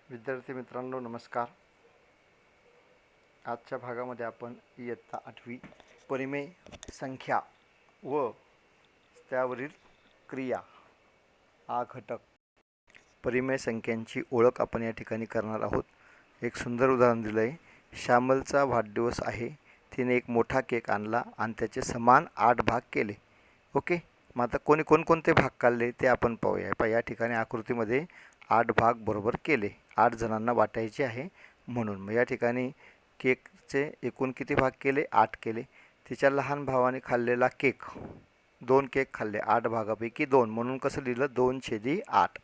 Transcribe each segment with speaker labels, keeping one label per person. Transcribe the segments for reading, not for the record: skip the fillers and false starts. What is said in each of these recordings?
Speaker 1: विद्यार्थी मित्रांनो नमस्कार. आजच्या भागामध्ये आपण इयत्ता 8वी परिमेय संख्या व त्यावरील क्रिया हा घटक परिमेय संख्यांची ओळख आपण या ठिकाणी करणार आहोत. एक सुंदर उदाहरण दिलं आहे. श्यामलचा वाढदिवस आहे. तिने एक मोठा केक आणला आणि त्याचे समान 8 भाग केले. ओके. मग आता कोणकोणते भाग काढले ते आपण पाहूया. या ठिकाणी आकृतीमध्ये 8 भाग बरोबर केले. 8 जणांना वाटायचे आहे म्हणून. मग या ठिकाणी केकचे एकूण किती भाग केले? 8 केले. तिच्या लहान भावाने खाल्लेला केक 2 केक खाल्ले. 8 भागापैकी 2 म्हणून कसं लिहिलं? 2/8.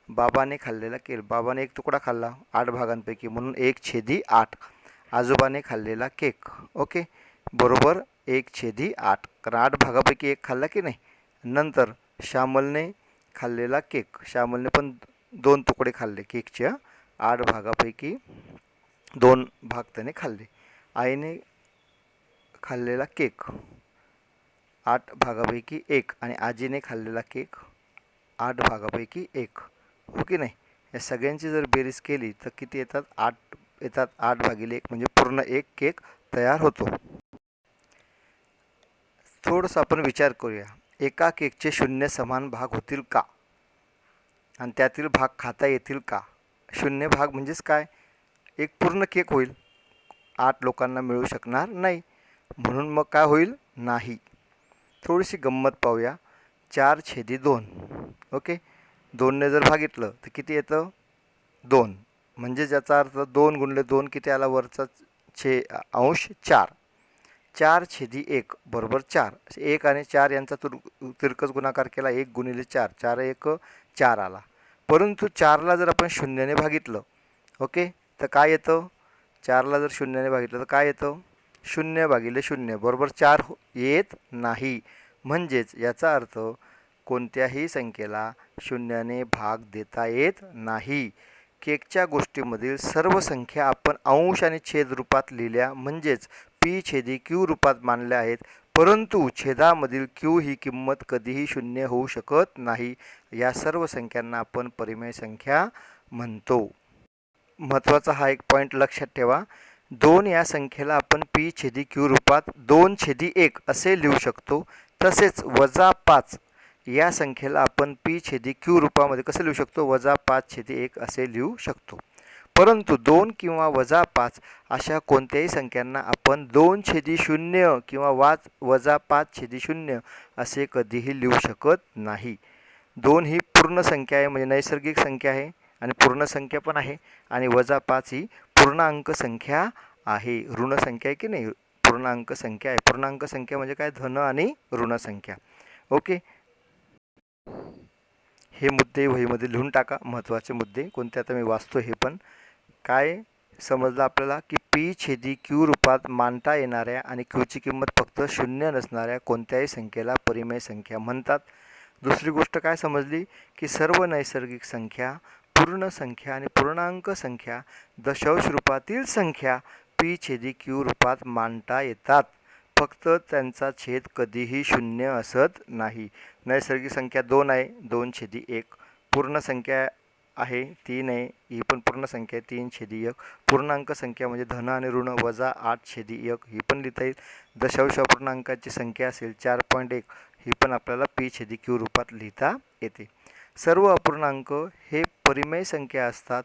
Speaker 1: बाबाने खाल्लेला केक, बाबाने एक तुकडा खाल्ला 8 भागांपैकी म्हणून 1/8. आजोबाने खाल्लेला केक, ओके, बरोबर 1/8, कारण 8 भागापैकी एक खाल्ला की नाही. नंतर श्यामलने खाल्लेला केक, श्यामलने पण 2 तुकडे खाल्ले केकच्या. 8 भागापैकी 2 भाग त्याने खाल्ले. आईने खाल्लेला केक 8 भागापैकी 1 आणि आजीने खाल्लेला केक 8 भागापैकी 1, हो की नाही. या सगळ्यांची जर बेरीज केली तर किती येतात? 8 येतात. 8/1 म्हणजे पूर्ण एक केक तयार होतो. थोडंसं आपण विचार करूया. एका केकचे 0 समान भाग होतील का? आणि त्यातील भाग खाता येतील का? 0 भाग म्हणजेच काय? एक पूर्ण केक होईल. 8 लोकांना मिळू शकणार नाही. म्हणून मग काय होईल? नाही. थोडीशी गंमत पाहूया. 4/2, ओके. 2ने जर भागितलं तर किती येतं? 2. म्हणजे ज्याचा अर्थ 2 गुणिले 2 किती आला? वरचा अंश 4. 4/1 बरोबर 4. 1 आणि 4 यांचा तिरकस गुणाकार केला. 1 गुणिले 4, 4 1 4 आला. परंतु 4ला जर आपण 0ने भागितलं, ओके, तर काय येतं? 4ला जर 0ने भागितलं तर काय येतं? 0/0 बरोबर 4 येत नाही. म्हणजेच याचा अर्थ कोणत्याही संख्येला 0ने भाग देता येत नाही. केकच्या गोष्टीमधील सर्व संख्या आपण अंश आणि छेद रूपात लिहिल्या, म्हणजेच p/q रूपात मांडल्या आहेत. परंतु छेदामधील q ही किंमत कधीही 0 होऊ शकत नाही. या सर्व संख्यांना आपण परिमेय संख्या म्हणतो. महत्त्वाचा हा एक पॉईंट लक्षात ठेवा. 2 या संख्येला आपण p/q रूपात 2/1 असे लिहू शकतो. तसेच -5 या संख्येला आपण p/q रूपामध्ये कसं लिहू शकतो? -5/1 असे लिहू शकतो. परंतु 2 किंवा -5 अशा कोणत्याही संख्यांना आपण 2/0 किंवा -5/0 असे कधीही लिहू शकत नाही. 2 ही पूर्ण संख्या आहे, म्हणजे नैसर्गिक संख्या आहे आणि पूर्ण संख्या पण आहे. आणि -5 ही पूर्णांक संख्या आहे, ऋण संख्या आहे की नाही, पूर्णांक संख्या आहे. पूर्णांक संख्या म्हणजे काय? धन आणि ऋण संख्या. ओके. हे मुद्दे वहीमध्ये लिहून टाका. महत्त्वाचे मुद्दे कोणते आता मी वाचतो हे पण. काय समजलं आपल्याला? की p/q रूपात मांडता येणाऱ्या आणि qची किंमत फक्त 0 नसणाऱ्या कोणत्याही संख्येला परिमेय संख्या म्हणतात. दुसरी गोष्ट काय समजली? की सर्व नैसर्गिक संख्या, पूर्ण संख्या आणि पूर्णांक संख्या, दशांश रूपातील संख्या p/q रूपात मांडता येतात. फक्त त्यांचा छेद कधीही 0 असत नाही. नैसर्गिक संख्या 2 आहे, 2/1. पूर्ण संख्या आहे 3 आहे, ही पण पूर्ण संख्या आहे, 3/1. पूर्णांक संख्या म्हणजे धन आणि ऋण -8/1 ही पण लिहिता येईल. दशांश अपूर्णांकाची संख्या असेल 4.1, ही पण आपल्याला p/q रूपात लिहिता येते. सर्व अपूर्णांक हे परिमेय संख्या असतात.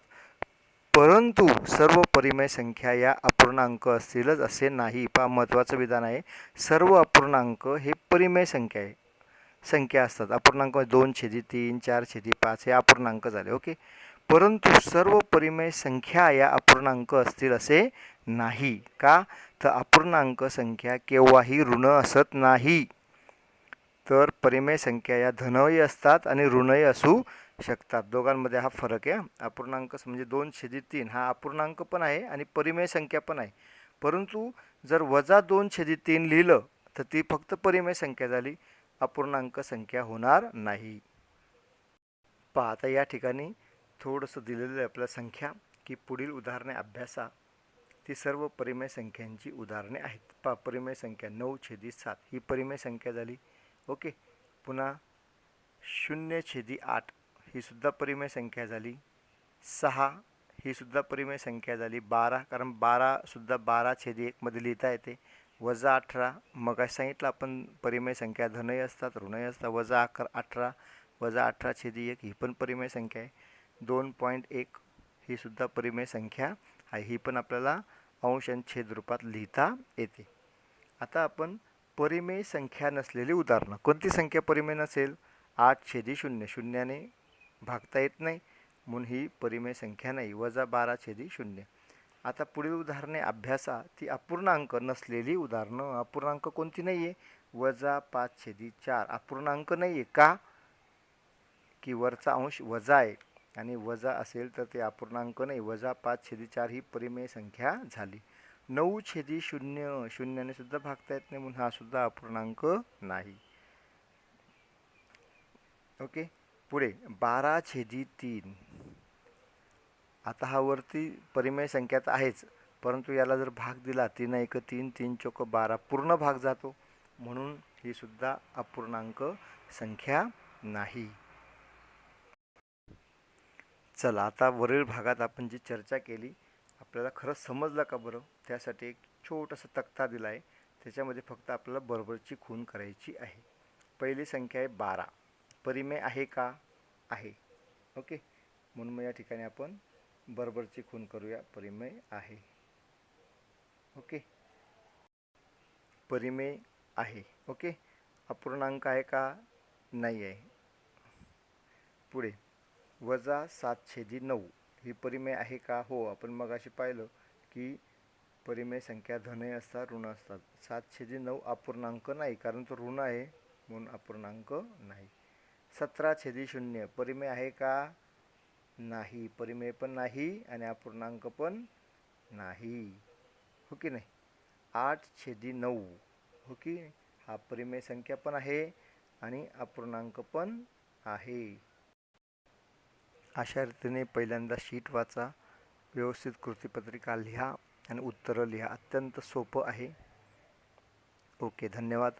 Speaker 1: परंतु सर्व परिमेय संख्या या अपूर्णांक असतीलच असे नाही. पहा, महत्त्वाचं विधान आहे. सर्व अपूर्णांक हे परिमेय संख्या असतात. अपूर्णांक 2/3, 4/5 हे अपूर्णांक झाले, ओके. परंतु सर्व परिमेय संख्या या अपूर्णांक असतील असे नाही. का? तर अपूर्णांक संख्या केव्हाही ऋण असत नाही. तर परिमेय संख्या या धनही असतात आणि ऋणही असू शकतात. दोघांमध्ये हा फरक आहे. अपूर्णांक म्हणजे 2/3 हा अपूर्णांक पण आहे आणि परिमेय संख्या पण आहे. परंतु जर -2/3 लिहिलं तर ती फक्त परिमेय संख्या झाली, अपूर्णांक संख्या होणार नाही. पहा, आता या ठिकाणी थोडंसं दिलेलं आहे आपल्या संख्या, की पुढील उदाहरणे अभ्यासा. ती सर्व परिमेय संख्यांची उदाहरणे आहेत. पहा, परिमेय संख्या 9/7 ही परिमेय संख्या झाली, ओके. पुन्हा 0/8 ही सुद्धा परिमेय संख्या झाली. 6 ही सुद्धा परिमेय संख्या झाली. 12 कारण 12 सुद्धा 12/1 मध्ये लिहिता येते. -18 मगाशी सांगितलं आपण परिमेय संख्या धनही असतात ऋणही असतात. -18 -18/1 ही पण परिमेय संख्या आहे. 2.1 ही सुद्धा परिमेय संख्या आहे. ही पण आपल्याला अंश आणि छेद रूपात लिहिता येते. आता आपण परिमेय संख्या नसलेली उदाहरणं. कोणती संख्या परिमेय नसेल? 8/0 शून्याने भागता येत नाही म्हणून ही परिमेय संख्या नाही. -12/0. आता पुढील उदाहरणे अभ्यासा ती अपूर्णांक नसलेली उदाहरणं. अपूर्णांक कोणती नाही आहे? -5/4 अपूर्णांक नाही आहे. का? की वरचा अंश वजा आहे आणि वजा असेल तर ते अपूर्णांक नाही. -5/4 ही परिमेय संख्या झाली. 9/0 शून्याने सुद्धा भागता येत नाही म्हणून हा सुद्धा अपूर्णांक नाही. ओके. पुढे 12/3. आता हा वरती परिमेय संख्या तर आहेच, परंतु याला जर भाग दिला 3 1 3 3 चौक 12 पूर्ण भाग जातो म्हणून ही सुद्धा अपूर्णांक संख्या नाही. चला आता वरील भागात आपण जी चर्चा केली आपल्याला खरंच समजलं का बरं? त्यासाठी एक छोटासा तक्ता दिला आहे. त्याच्यामध्ये फक्त आपल्याला बरोबरची खूण करायची आहे. पहिली संख्या आहे 12. परिमेय आहे का? आहे. ओके. म्हणून मग या ठिकाणी आपण बरोबरची खूण करूया. परिमेय आहे. ओके. परिमेय आहे. ओके. अपूर्णांक आहे का? नाही आहे. पुढे -7/9 ही परिमेय आहे का? हो. आपण मगाशी पाहिलं की परिमेय संख्या धनही असतात ऋण असतात. 7/9 अपूर्णांक नाही कारण तो ऋण आहे म्हणून अपूर्णांक नाही. 17/0 परिमेय आहे का? नाही. परिमेय पण नाही आणि अपूर्णांक पण नाही. हो की नाही? 8/9 हो की हा परिमेय संख्या पण आहे आणि अपूर्णांक पण आहे. अशा रीतीने पहिल्यांदा शीट वाचा, व्यवस्थित कृतीपत्रिका लिहा आणि उत्तरं लिहा. अत्यंत सोपं आहे. ओके. धन्यवाद.